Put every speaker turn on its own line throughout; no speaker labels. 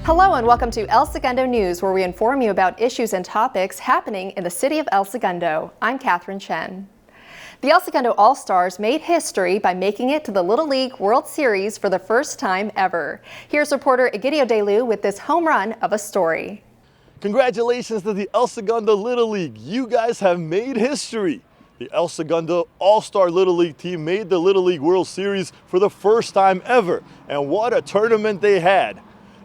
Hello and welcome to El Segundo News, where we inform you about issues and topics happening in the city of El Segundo. I'm Catherine Chen. The El Segundo All-Stars made history by making it to the Little League World Series for the first time ever. Here's reporter Egidio Delu with this home run of a story.
Congratulations to the El Segundo Little League. You guys have made history. The El Segundo All-Star Little League team made the Little League World Series for the first time ever. And what a tournament they had.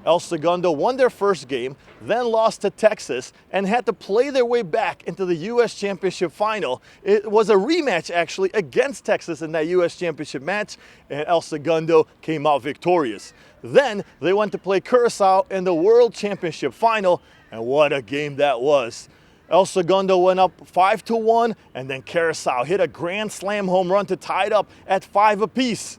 El Segundo won their first game, then lost to Texas, and had to play their way back into the U.S. Championship final. It was a rematch, actually, against Texas in that U.S. Championship match, and El Segundo came out victorious. Then they went to play Curacao in the World Championship final, and what a game that was. El Segundo went up 5-1, and then Curacao hit a grand slam home run to tie it up at 5 apiece.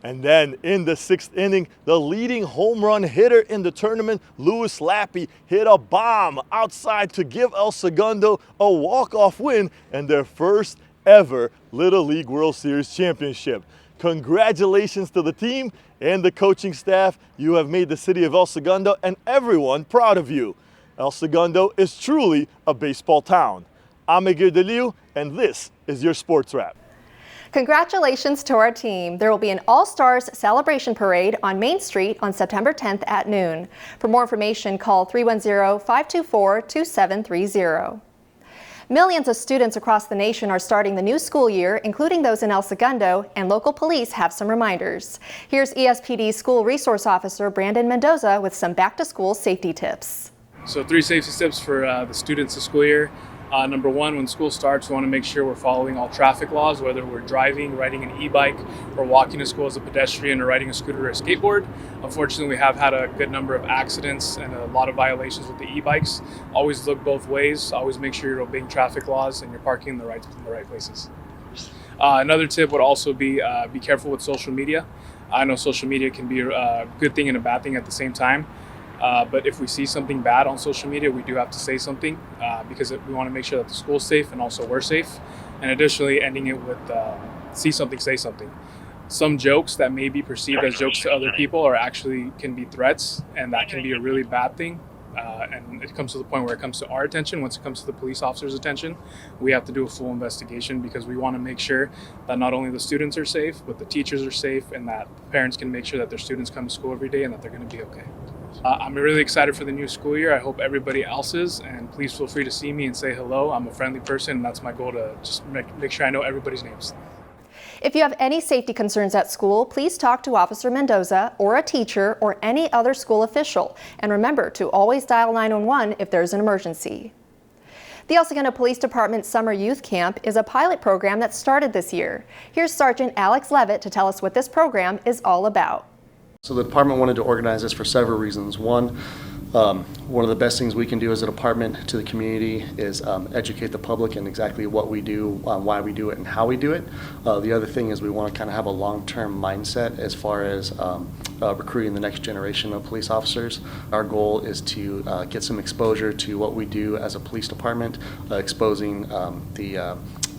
And then in the 6th inning, the leading home run hitter in the tournament, Louis Lappy, hit a bomb outside to give El Segundo a walk-off win and their first ever Little League World Series championship. Congratulations to the team and the coaching staff. You have made the city of El Segundo and everyone proud of you. El Segundo is truly a baseball town. I'm Egidio Delu, and this is your Sports Wrap.
Congratulations to our team. There will be an All-Stars celebration parade on Main Street on September 10th at noon. For more information, call 310-524-2730. Millions of students across the nation are starting the new school year, including those in El Segundo, and local police have some reminders. Here's ESPD School Resource Officer Brandon Mendoza with some back-to-school safety tips.
So 3 safety tips for the students this school year. Number 1, when school starts, we want to make sure we're following all traffic laws, whether we're driving, riding an e-bike, or walking to school as a pedestrian, or riding a scooter or a skateboard. Unfortunately, we have had a good number of accidents and a lot of violations with the e-bikes. Always look both ways. Always make sure you're obeying traffic laws and you're parking in the right places. Another tip would also be careful with social media. I know social media can be a good thing and a bad thing at the same time. But if we see something bad on social media, we do have to say something because we want to make sure that the school's safe and also we're safe. And additionally, ending it with see something, say something. Some jokes that may be perceived as jokes to other people can be threats, and that can be a really bad thing. And it comes to the point where it comes to our attention. Once it comes to the police officer's attention, we have to do a full investigation because we want to make sure that not only the students are safe, but the teachers are safe, and that parents can make sure that their students come to school every day and that they're going to be okay. I'm really excited for the new school year. I hope everybody else is, and please feel free to see me and say hello. I'm a friendly person, and that's my goal, to just make sure I know everybody's names.
If you have any safety concerns at school, please talk to Officer Mendoza or a teacher or any other school official. And remember to always dial 911 if there's an emergency. The El Segundo Police Department Summer Youth Camp is a pilot program that started this year. Here's Sergeant Alex Levitt to tell us what this program is all about.
So the department wanted to organize this for several reasons. One of the best things we can do as a department to the community is educate the public in exactly what we do, why we do it, and how we do it. The other thing is we want to kind of have a long-term mindset as far as recruiting the next generation of police officers. Our goal is to get some exposure to what we do as a police department, exposing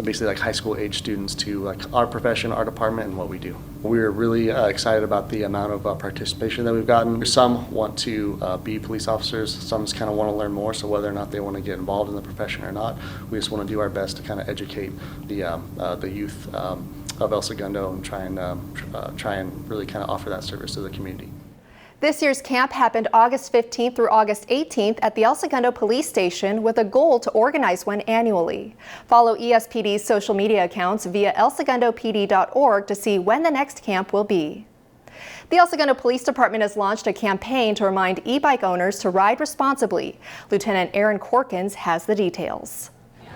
basically like high school age students to like our profession, our department, and what we do. We're really excited about the amount of participation that we've gotten. Some want to be police officers, some just kind of want to learn more, so whether or not they want to get involved in the profession or not, we just want to do our best to kind of educate the youth of El Segundo and try and really kind of offer that service to the community.
This year's camp happened August 15th through August 18th at the El Segundo Police Station with a goal to organize one annually. Follow ESPD's social media accounts via elsegundopd.org to see when the next camp will be. The El Segundo Police Department has launched a campaign to remind e-bike owners to ride responsibly. Lieutenant Aaron Corkins has the details.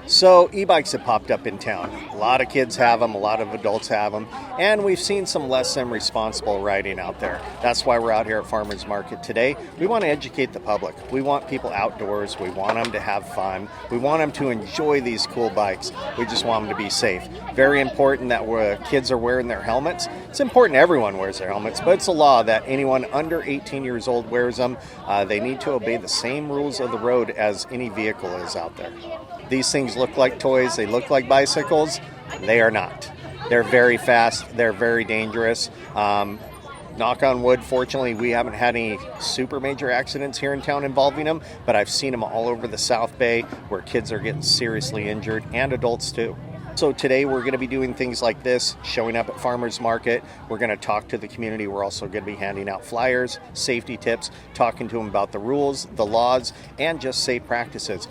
So e-bikes have popped up in town. A lot of kids have them, a lot of adults have them, and we've seen some less than responsible riding out there. That's why we're out here at Farmers Market today. We want to educate the public. We want people outdoors. We want them to have fun. We want them to enjoy these cool bikes. We just want them to be safe. Very important that kids are wearing their helmets. It's important everyone wears their helmets, but it's a law that anyone under 18 years old wears them. They need to obey the same rules of the road as any vehicle is out there. These things look like toys, they look like bicycles. They are not. They're very fast, they're very dangerous. Knock on wood, fortunately, we haven't had any super major accidents here in town involving them, but I've seen them all over the South Bay where kids are getting seriously injured, and adults too. So today we're going to be doing things like this, showing up at farmers market. We're going to talk to the community. We're also going to be handing out flyers, safety tips, talking to them about the rules, the laws, and just safe practices.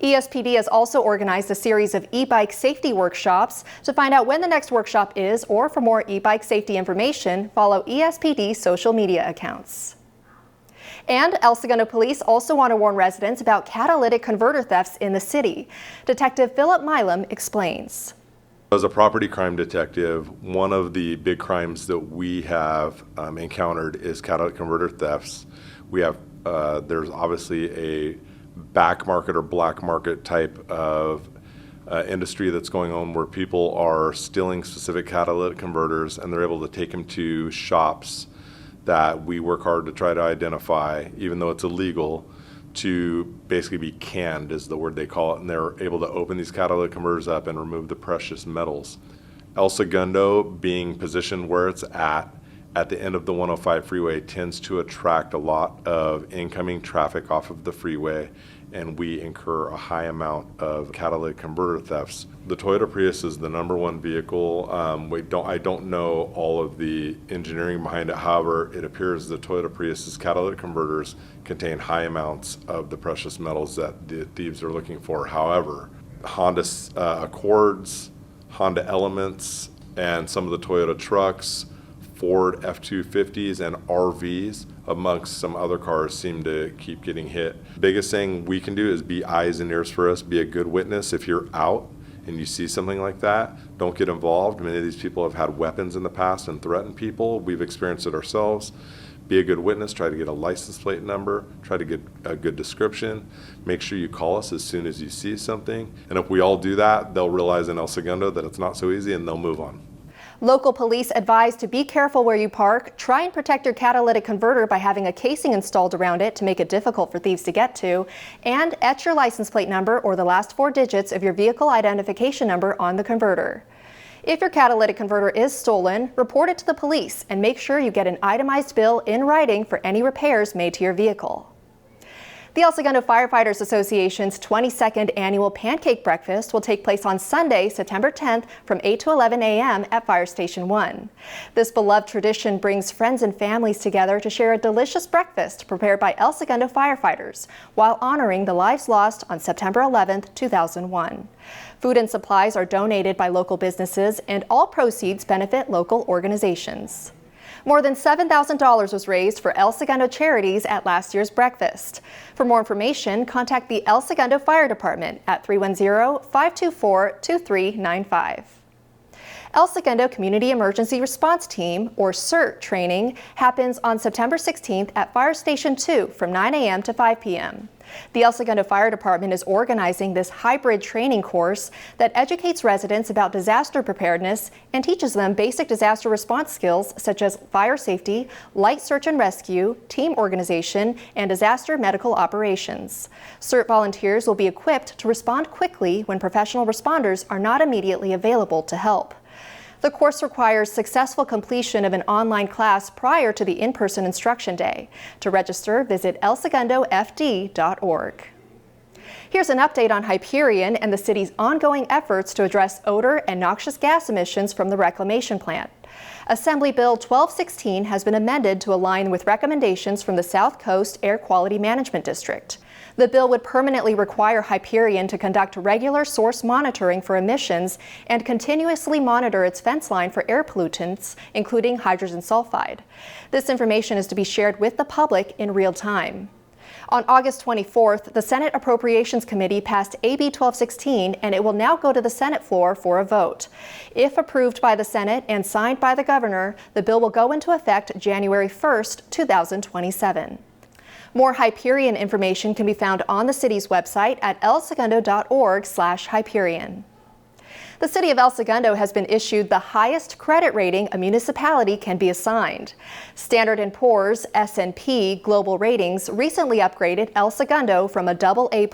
ESPD has also organized a series of e-bike safety workshops. To find out when the next workshop is or for more e-bike safety information, follow ESPD social media accounts. And El Segundo Police also want to warn residents about catalytic converter thefts in the city. Detective Philip Milam explains.
As a property crime detective, one of the big crimes that we have encountered is catalytic converter thefts. We have, there's obviously a back market or black market type of industry that's going on where people are stealing specific catalytic converters and they're able to take them to shops that we work hard to try to identify, even though it's illegal, to basically be canned is the word they call it, and they're able to open these catalytic converters up and remove the precious metals. El Segundo, being positioned where it's at the end of the 105 freeway, tends to attract a lot of incoming traffic off of the freeway, and we incur a high amount of catalytic converter thefts. The Toyota Prius is the #1 vehicle. I don't know all of the engineering behind it. However, it appears the Toyota Prius's catalytic converters contain high amounts of the precious metals that the thieves are looking for. However, Honda Accords, Honda Elements, and some of the Toyota trucks, Ford F-250s and RVs, amongst some other cars, seem to keep getting hit. Biggest thing we can do is be eyes and ears for us, be a good witness. If you're out and you see something like that, don't get involved. Many of these people have had weapons in the past and threatened people. We've experienced it ourselves. Be a good witness, try to get a license plate number, try to get a good description. Make sure you call us as soon as you see something. And if we all do that, they'll realize in El Segundo that it's not so easy and they'll move on.
Local police advise to be careful where you park. Try and protect your catalytic converter by having a casing installed around it to make it difficult for thieves to get to. And etch your license plate number or the last 4 digits of your vehicle identification number on the converter. If your catalytic converter is stolen, report it to the police and make sure you get an itemized bill in writing for any repairs made to your vehicle. The El Segundo Firefighters Association's 22nd annual Pancake Breakfast will take place on Sunday, September 10th from 8 to 11 a.m. at Fire Station 1. This beloved tradition brings friends and families together to share a delicious breakfast prepared by El Segundo firefighters while honoring the lives lost on September 11th, 2001. Food and supplies are donated by local businesses and all proceeds benefit local organizations. More than $7,000 was raised for El Segundo charities at last year's breakfast. For more information, contact the El Segundo Fire Department at 310-524-2395. El Segundo Community Emergency Response Team, or CERT training, happens on September 16th at Fire Station 2 from 9 a.m. to 5 p.m. The El Segundo Fire Department is organizing this hybrid training course that educates residents about disaster preparedness and teaches them basic disaster response skills such as fire safety, light search and rescue, team organization, and disaster medical operations. CERT volunteers will be equipped to respond quickly when professional responders are not immediately available to help. The course requires successful completion of an online class prior to the in-person instruction day. To register, visit elsegundofd.org. Here's an update on Hyperion and the city's ongoing efforts to address odor and noxious gas emissions from the reclamation plant. Assembly Bill 1216 has been amended to align with recommendations from the South Coast Air Quality Management District. The bill would permanently require Hyperion to conduct regular source monitoring for emissions and continuously monitor its fence line for air pollutants, including hydrogen sulfide. This information is to be shared with the public in real time. On August 24th, the Senate Appropriations Committee passed AB 1216, and it will now go to the Senate floor for a vote. If approved by the Senate and signed by the governor, the bill will go into effect January 1st, 2027. More Hyperion information can be found on the city's website at elsegundo.org/Hyperion. The city of El Segundo has been issued the highest credit rating a municipality can be assigned. Standard & Poor's S&P Global Ratings recently upgraded El Segundo from a AA+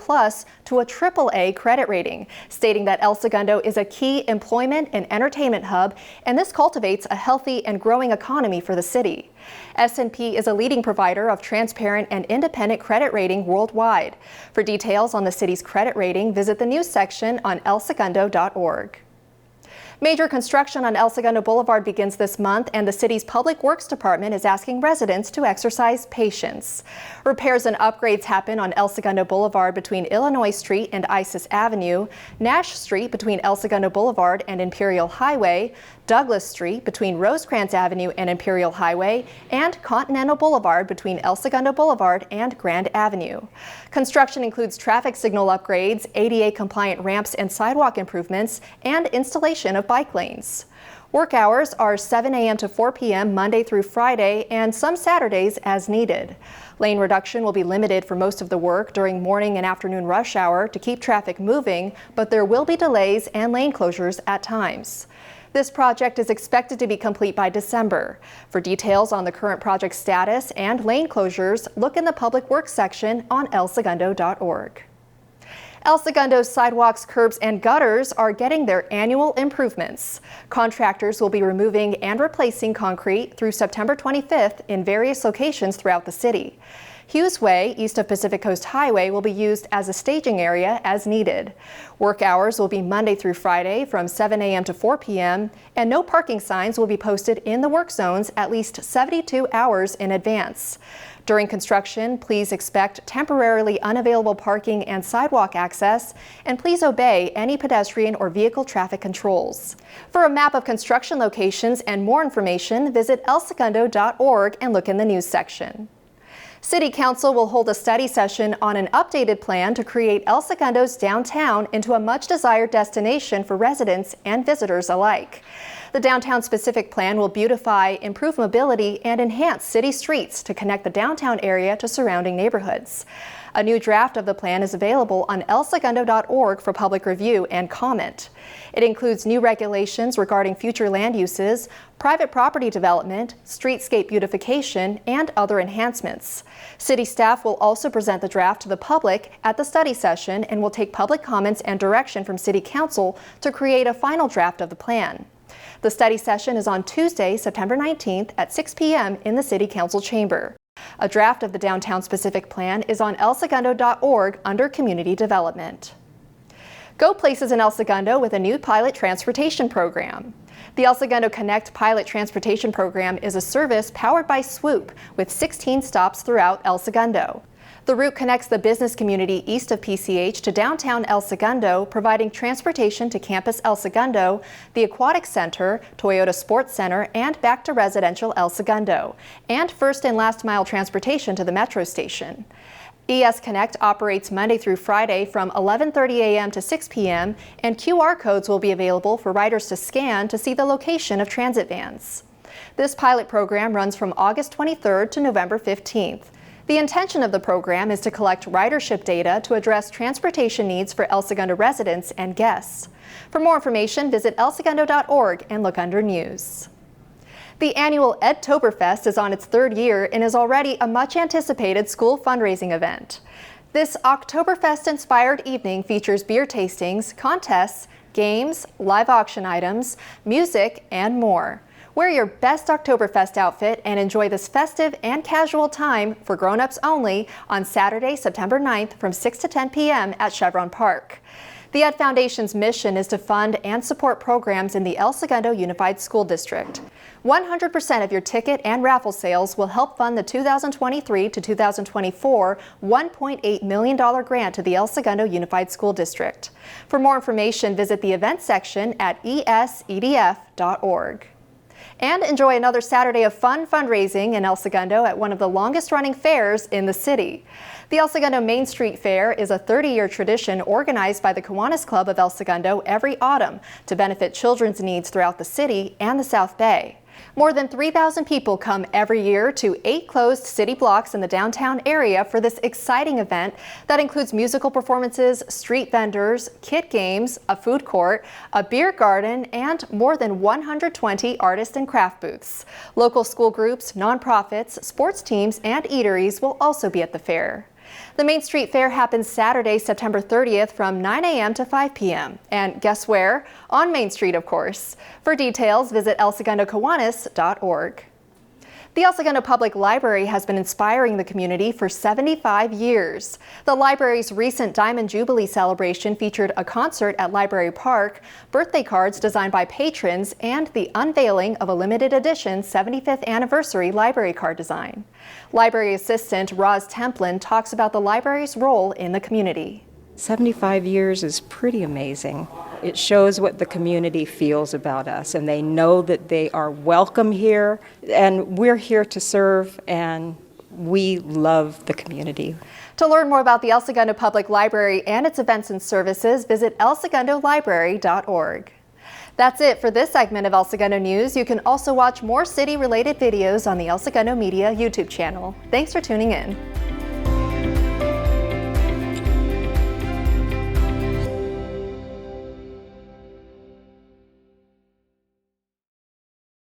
to a AAA credit rating, stating that El Segundo is a key employment and entertainment hub, and this cultivates a healthy and growing economy for the city. S&P is a leading provider of transparent and independent credit rating worldwide. For details on the city's credit rating, visit the news section on elsegundo.org. Major construction on El Segundo Boulevard begins this month, and the city's Public Works Department is asking residents to exercise patience. Repairs and upgrades happen on El Segundo Boulevard between Illinois Street and Isis Avenue, Nash Street between El Segundo Boulevard and Imperial Highway, Douglas Street between Rosecrans Avenue and Imperial Highway, and Continental Boulevard between El Segundo Boulevard and Grand Avenue. Construction includes traffic signal upgrades, ADA-compliant ramps and sidewalk improvements, and installation of bike lanes. Work hours are 7 a.m. to 4 p.m. Monday through Friday, and some Saturdays as needed. Lane reduction will be limited for most of the work during morning and afternoon rush hour to keep traffic moving, but there will be delays and lane closures at times. This project is expected to be complete by December. For details on the current project status and lane closures, look in the Public Works section on elsegundo.org. El Segundo's sidewalks, curbs, and gutters are getting their annual improvements. Contractors will be removing and replacing concrete through September 25th in various locations throughout the city. Hughes Way, east of Pacific Coast Highway, will be used as a staging area as needed. Work hours will be Monday through Friday from 7 a.m. to 4 p.m., and no parking signs will be posted in the work zones at least 72 hours in advance. During construction, please expect temporarily unavailable parking and sidewalk access, and please obey any pedestrian or vehicle traffic controls. For a map of construction locations and more information, visit elsegundo.org and look in the news section. City Council will hold a study session on an updated plan to create El Segundo's downtown into a much-desired destination for residents and visitors alike. The downtown-specific plan will beautify, improve mobility, and enhance city streets to connect the downtown area to surrounding neighborhoods. A new draft of the plan is available on elsegundo.org for public review and comment. It includes new regulations regarding future land uses, private property development, streetscape beautification, and other enhancements. City staff will also present the draft to the public at the study session and will take public comments and direction from City Council to create a final draft of the plan. The study session is on Tuesday, September 19th at 6 p.m. in the City Council chamber. A draft of the downtown-specific plan is on elsegundo.org under Community Development. Go places in El Segundo with a new pilot transportation program. The El Segundo Connect pilot transportation program is a service powered by Swoop with 16 stops throughout El Segundo. The route connects the business community east of PCH to downtown El Segundo, providing transportation to Campus El Segundo, the Aquatic Center, Toyota Sports Center, and back to residential El Segundo, and first and last mile transportation to the metro station. ES Connect operates Monday through Friday from 11:30 a.m. to 6 p.m., and QR codes will be available for riders to scan to see the location of transit vans. This pilot program runs from August 23rd to November 15th. The intention of the program is to collect ridership data to address transportation needs for El Segundo residents and guests. For more information, visit elsegundo.org and look under News. The annual Toberfest is on its third year and is already a much-anticipated school fundraising event. This Oktoberfest-inspired evening features beer tastings, contests, games, live auction items, music, and more. Wear your best Oktoberfest outfit and enjoy this festive and casual time for grown-ups only on Saturday, September 9th from 6 to 10 p.m. at Chevron Park. The Ed Foundation's mission is to fund and support programs in the El Segundo Unified School District. 100% of your ticket and raffle sales will help fund the 2023 to 2024 $1.8 million grant to the El Segundo Unified School District. For more information, visit the events section at esedf.org. And enjoy another Saturday of fun fundraising in El Segundo at one of the longest-running fairs in the city. The El Segundo Main Street Fair is a 30-year tradition organized by the Kiwanis Club of El Segundo every autumn to benefit children's needs throughout the city and the South Bay. More than 3,000 people come every year to 8 closed city blocks in the downtown area for this exciting event that includes musical performances, street vendors, kid games, a food court, a beer garden, and more than 120 artist and craft booths. Local school groups, nonprofits, sports teams, and eateries will also be at the fair. The Main Street Fair happens Saturday, September 30th from 9 a.m. to 5 p.m. And guess where? On Main Street, of course. For details, visit elsegundokiwanis.org. The El Segundo Public Library has been inspiring the community for 75 years. The library's recent Diamond Jubilee celebration featured a concert at Library Park, birthday cards designed by patrons, and the unveiling of a limited edition 75th anniversary library card design. Library Assistant Roz Templin talks about the library's role in the community.
75 years is pretty amazing. It shows what the community feels about us, and they know that they are welcome here, and we're here to serve, and we love the community.
To learn more about the El Segundo Public Library and its events and services, visit elsegundolibrary.org. That's it for this segment of El Segundo News. You can also watch more city-related videos on the El Segundo Media YouTube channel. Thanks for tuning in.